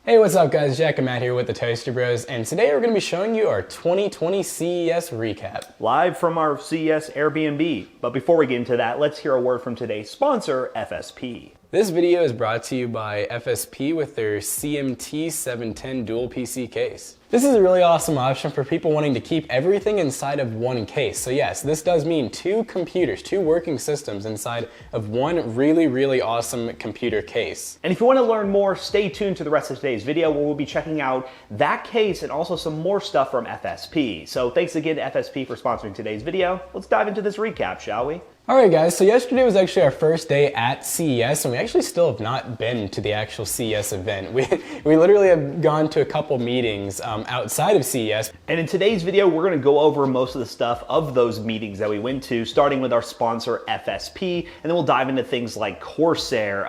Hey, what's up guys? Jack and Matt here with the Toaster Bros, and today we're going to be showing you our 2020 CES recap. Live from our CES Airbnb. But before we get into that, let's hear a word from today's sponsor, FSP. This video is brought to you by FSP with their CMT 710 dual PC case. This is a really awesome option for people wanting to keep everything inside of one case. So yes, this does mean two computers, two working systems inside of one really awesome computer case. And if you want to learn more, stay tuned to the rest of today's video where we'll be checking out that case and also some more stuff from FSP. So thanks again to FSP for sponsoring today's video. Let's dive into this recap, shall we? Alright guys, so yesterday was actually our first day at CES, and we actually still have not been to the actual CES event. We literally have gone to a couple meetings outside of CES. And in today's video, we're going to go over most of the stuff of those meetings that we went to, starting with our sponsor FSP, and then we'll dive into things like Corsair,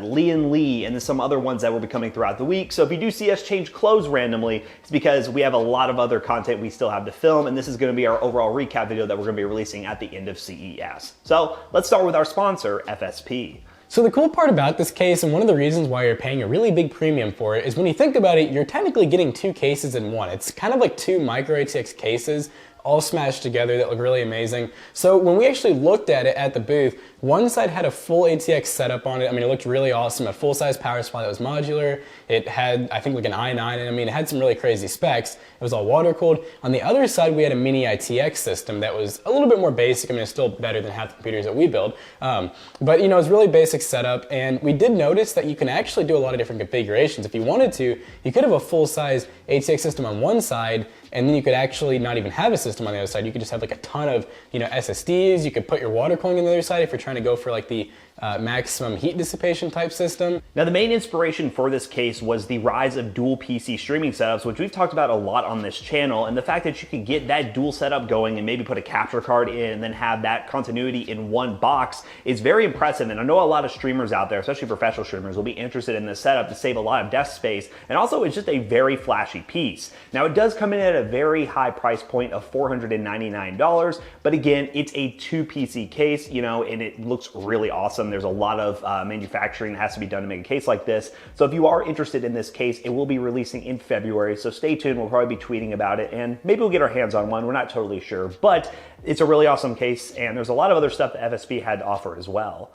Lian Li, and then some other ones that will be coming throughout the week. So if you do see us change clothes randomly, it's because we have a lot of other content we still have to film, and this is going to be our overall recap video that we're going to be releasing at the end of CES. So let's start with our sponsor, FSP. So the cool part about this case, and one of the reasons why you're paying a really big premium for it, is when you think about it, you're technically getting two cases in one. It's kind of like two micro ATX cases all smashed together that look really amazing. So when we actually looked at it at the booth, one side had a full ATX setup on it. I mean, it looked really awesome. A full-size power supply that was modular. It had, I think, like an i9, and I mean, it had some really crazy specs. It was all water-cooled. On the other side, we had a mini ITX system that was a little bit more basic. I mean, it's still better than half the computers that we build. But, you know, it's really basic setup, and we did notice that you can actually do a lot of different configurations. If you wanted to, you could have a full-size ATX system on one side, and then you could actually not even have a system on the other side. You could just have like a ton of, you know, SSDs. You could put your water cooling on the other side if you're trying to go for like the maximum heat dissipation type system. Now the main inspiration for this case was the rise of dual PC streaming setups, which we've talked about a lot on this channel, and the fact that you could get that dual setup going and maybe put a capture card in and then have that continuity in one box is very impressive. And I know a lot of streamers out there, especially professional streamers, will be interested in this setup to save a lot of desk space, and also it's just a very flashy piece. Now it does come in at a very high price point of $499, but again, it's a two PC case, you know, and it looks really awesome. There's a lot of manufacturing that has to be done to make a case like this. So if you are interested in this case, it will be releasing in February. So stay tuned. We'll probably be tweeting about it, and maybe we'll get our hands on one. We're not totally sure, but it's a really awesome case, and there's a lot of other stuff that FSP had to offer as well.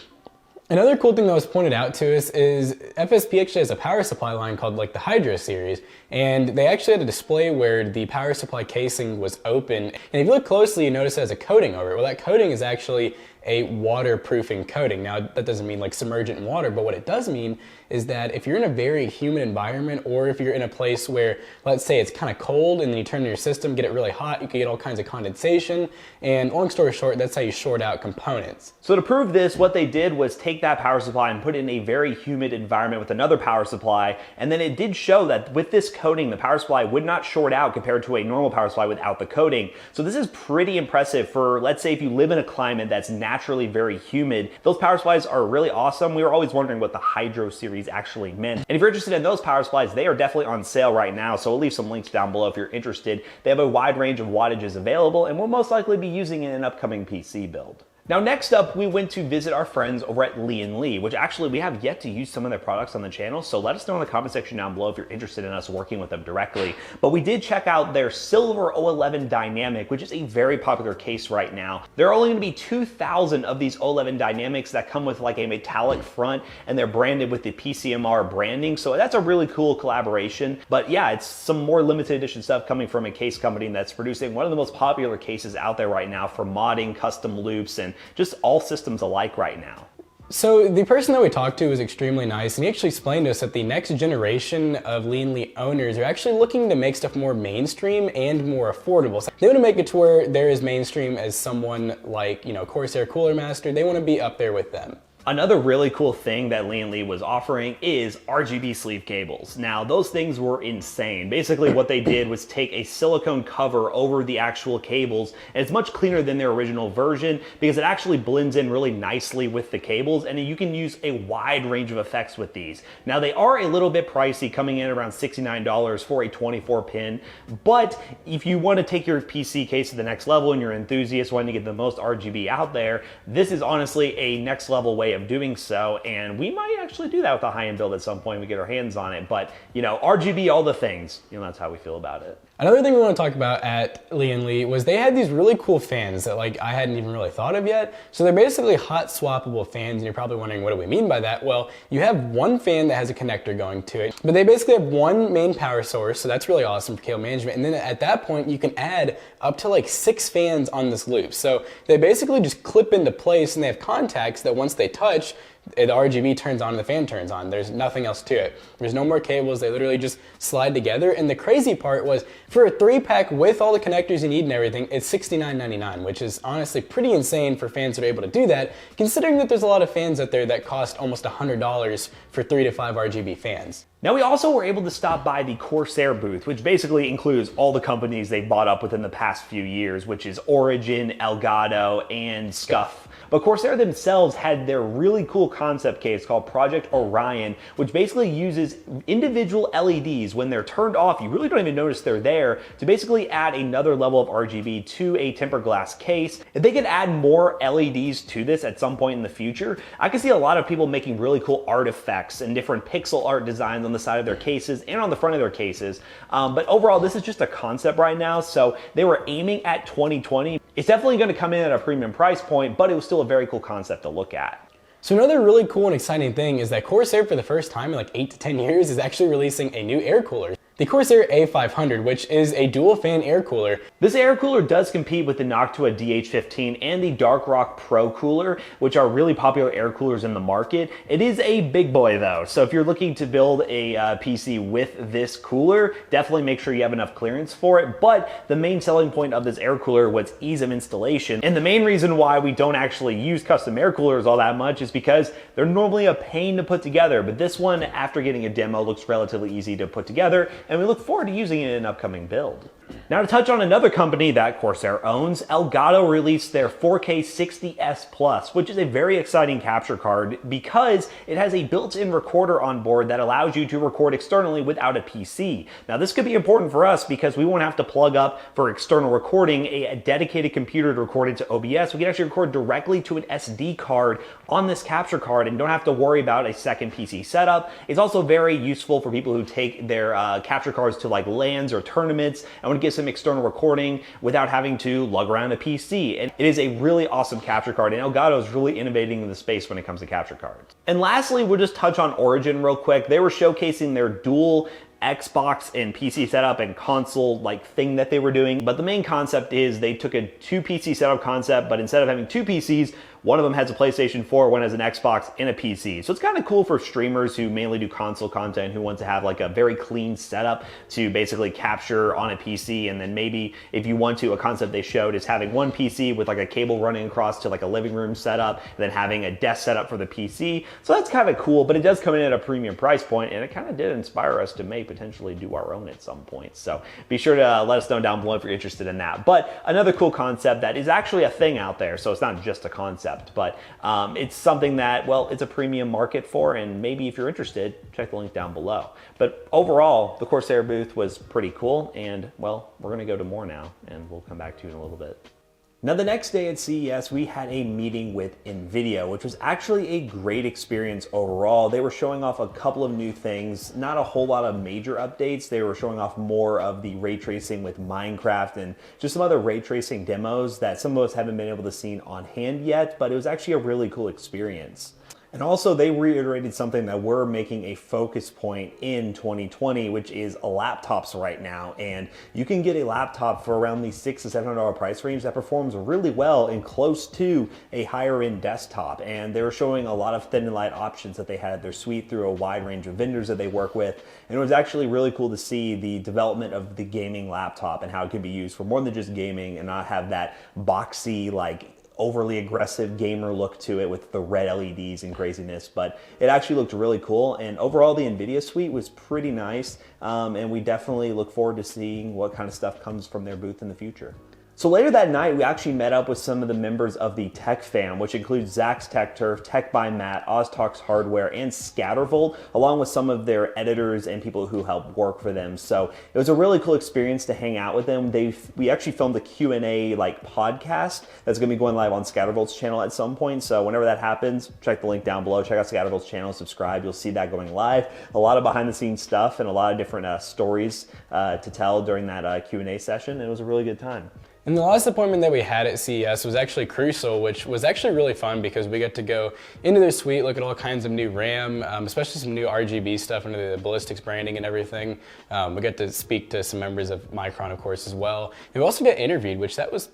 Another cool thing that was pointed out to us is FSP actually has a power supply line called like the Hydro series, and they actually had a display where the power supply casing was open, and if you look closely you notice it has a coating over it. Well, that coating is actually a waterproofing coating. Now that doesn't mean like submerge it in water, but what it does mean is that if you're in a very humid environment, or if you're in a place where, let's say it's kind of cold and then you turn on your system, get it really hot, you can get all kinds of condensation, and long story short, that's how you short out components. So to prove this, what they did was take that power supply and put it in a very humid environment with another power supply, and then it did show that with this coating, the power supply would not short out compared to a normal power supply without the coating. So this is pretty impressive for, let's say, if you live in a climate that's naturally very humid. Those power supplies are really awesome. We were always wondering what the Hydro series actually meant. And if you're interested in those power supplies, they are definitely on sale right now. So we'll leave some links down below if you're interested. They have a wide range of wattages available, and we'll most likely be using it in an upcoming PC build. Now next up, we went to visit our friends over at Lian Li, which actually we have yet to use some of their products on the channel, so let us know in the comment section down below if you're interested in us working with them directly. But we did check out their Silver O11 Dynamic, which is a very popular case right now. There are only going to be 2,000 of these O11 Dynamics that come with like a metallic front, and they're branded with the PCMR branding, so that's a really cool collaboration. But yeah, it's some more limited edition stuff coming from a case company that's producing one of the most popular cases out there right now for modding, custom loops, and just all systems alike right now. So the person that we talked to was extremely nice, and he actually explained to us that the next generation of Lian Li owners are actually looking to make stuff more mainstream and more affordable. So they want to make it to where they're as mainstream as someone like, you know, Corsair Cooler Master. They want to be up there with them. Another really cool thing that Lian Li was offering is RGB sleeve cables. Now, those things were insane. Basically, what they did was take a silicone cover over the actual cables, and it's much cleaner than their original version because it actually blends in really nicely with the cables, and you can use a wide range of effects with these. Now, they are a little bit pricey, coming in around $69 for a 24-pin, but if you want to take your PC case to the next level and you're an enthusiast wanting to get the most RGB out there, this is honestly a next level way of doing so, and we might actually do that with a high-end build at some point. We get our hands on it, but you know, RGB, all the things, you know, that's how we feel about it. Another thing we want to talk about at Lian Li was they had these really cool fans that like I hadn't even really thought of yet. So they're basically hot swappable fans, and you're probably wondering, what do we mean by that? Well, you have one fan that has a connector going to it, but they basically have one main power source, so that's really awesome for cable management. And then at that point, you can add up to like 6 fans on this loop. So they basically just clip into place, and they have contacts that once they touch, the RGB turns on and the fan turns on. There's nothing else to it. There's no more cables. They literally just slide together. And the crazy part was, for a 3-pack with all the connectors you need and everything, it's $69.99, which is honestly pretty insane for fans that are able to do that, considering that there's a lot of fans out there that cost almost $100 for 3 to 5 RGB fans. Now, we also were able to stop by the Corsair booth, which basically includes all the companies they've bought up within the past few years, which is Origin, Elgato, and Scuff. But Corsair themselves had their really cool concept case called Project Orion, which basically uses individual LEDs. When they're turned off, you really don't even notice they're there, to basically add another level of RGB to a tempered glass case. If they could add more LEDs to this at some point in the future, I can see a lot of people making really cool artifacts and different pixel art designs on the side of their cases and on the front of their cases. But overall, this is just a concept right now, so they were aiming at 2020. It's definitely going to come in at a premium price point, but it was still a very cool concept to look at. So another really cool and exciting thing is that Corsair, for the first time in like 8 to 10 years, is actually releasing a new air cooler. The Corsair A500, which is a dual fan air cooler. This air cooler does compete with the Noctua DH15 and the Dark Rock Pro cooler, which are really popular air coolers in the market. It is a big boy though, so if you're looking to build a PC with this cooler, definitely make sure you have enough clearance for it. But the main selling point of this air cooler was ease of installation, and the main reason why we don't actually use custom air coolers all that much is because they're normally a pain to put together. But this one, after getting a demo, looks relatively easy to put together, and we look forward to using it in an upcoming build. Now, to touch on another company that Corsair owns, Elgato released their 4K 60S Plus, which is a very exciting capture card because it has a built-in recorder on board that allows you to record externally without a PC. Now, this could be important for us because we won't have to plug up for external recording a dedicated computer to record into OBS. We can actually record directly to an SD card on this capture card and don't have to worry about a second PC setup. It's also very useful for people who take their capture cards to like LANs or tournaments and want to get some external recording without having to lug around a PC. And it is a really awesome capture card, and Elgato is really innovating in the space when it comes to capture cards. And lastly, we'll just touch on Origin real quick. They were showcasing their dual Xbox and PC setup and console like thing that they were doing. But the main concept is they took a 2 PC setup concept, but instead of having 2 PCs, one of them has a PlayStation 4, one has an Xbox and a PC. So it's kind of cool for streamers who mainly do console content, who want to have like a very clean setup to basically capture on a PC. And then maybe if you want to, a concept they showed is having one PC with like a cable running across to like a living room setup, and then having a desk setup for the PC. So that's kind of cool, but it does come in at a premium price point, and it kind of did inspire us to maybe potentially do our own at some point. So be sure to let us know down below if you're interested in that. But another cool concept that is actually a thing out there, so it's not just a concept, but it's something that, well, it's a premium market for, and maybe if you're interested, check the link down below. But overall, the Corsair booth was pretty cool, and well, we're gonna go to more now, and we'll come back to you in a little bit. Now, the next day at CES, we had a meeting with Nvidia, which was actually a great experience overall. They were showing off a couple of new things, not a whole lot of major updates. They were showing off more of the ray tracing with Minecraft and just some other ray tracing demos that some of us haven't been able to see on hand yet, but it was actually a really cool experience. And also, they reiterated something that we're making a focus point in 2020, which is laptops right now. And you can get a laptop for around the $600 to $700 price range that performs really well and close to a higher end desktop. And they were showing a lot of thin and light options that they had their suite through a wide range of vendors that they work with. And it was actually really cool to see the development of the gaming laptop and how it can be used for more than just gaming and not have that boxy, like, overly aggressive gamer look to it with the red LEDs and craziness, but it actually looked really cool. And overall, the Nvidia suite was pretty nice, and we definitely look forward to seeing what kind of stuff comes from their booth in the future. So later that night, we actually met up with some of the members of the Tech Fam, which includes Zach's Tech Turf, Tech by Matt, OzTalks Hardware, and Scattervolt, along with some of their editors and people who help work for them. So it was a really cool experience to hang out with them. We actually filmed a Q&A podcast that's gonna be going live on Scattervolt's channel at some point. So whenever that happens, check the link down below, check out Scattervolt's channel, subscribe, you'll see that going live. A lot of behind the scenes stuff and a lot of different stories to tell during that Q&A session. It was a really good time. And the last appointment that we had at CES was actually Crucial, which was actually really fun because we got to go into their suite, look at all kinds of new RAM, especially some new RGB stuff under the ballistics branding and everything. We got to speak to some members of Micron, of course, as well. And we also got interviewed, which that was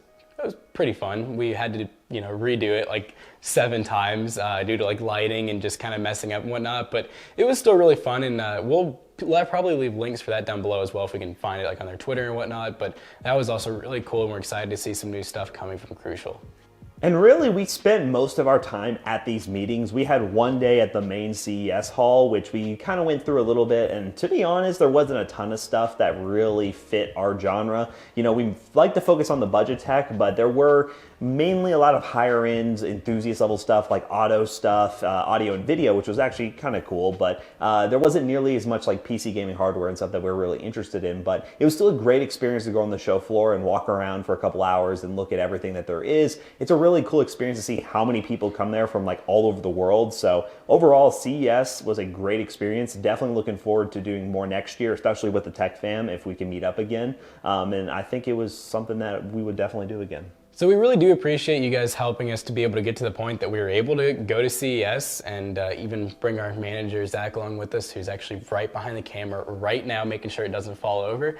pretty fun. We had to, redo it like 7 times due to lighting and just kind of messing up and whatnot. But it was still really fun, and we'll probably leave links for that down below as well if we can find it on their Twitter and whatnot. But that was also really cool, and we're excited to see some new stuff coming from Crucial. And really, we spent most of our time at these meetings. We had one day at the main CES hall, which we kind of went through a little bit. And to be honest, there wasn't a ton of stuff that really fit our genre. We like to focus on the budget tech, but there were mainly a lot of higher end enthusiast level stuff like auto stuff, audio and video, which was actually kind of cool. But there wasn't nearly as much PC gaming hardware and stuff that we're really interested in. But it was still a great experience to go on the show floor and walk around for a couple hours and look at everything that there is. It's a really cool experience to see how many people come there from all over the world. So overall, CES was a great experience. Definitely looking forward to doing more next year, especially with the Tech Fam if we can meet up again. And I think it was something that we would definitely do again. So we really do appreciate you guys helping us to be able to get to the point that we were able to go to CES and even bring our manager, Zach, along with us, who's actually right behind the camera right now, making sure it doesn't fall over.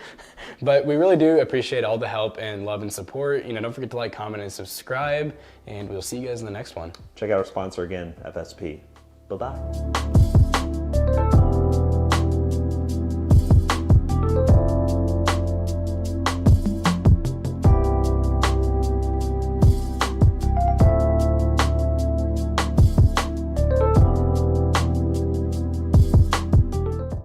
But we really do appreciate all the help and love and support. Don't forget to like, comment, and subscribe, and we'll see you guys in the next one. Check out our sponsor again, FSP. Bye-bye.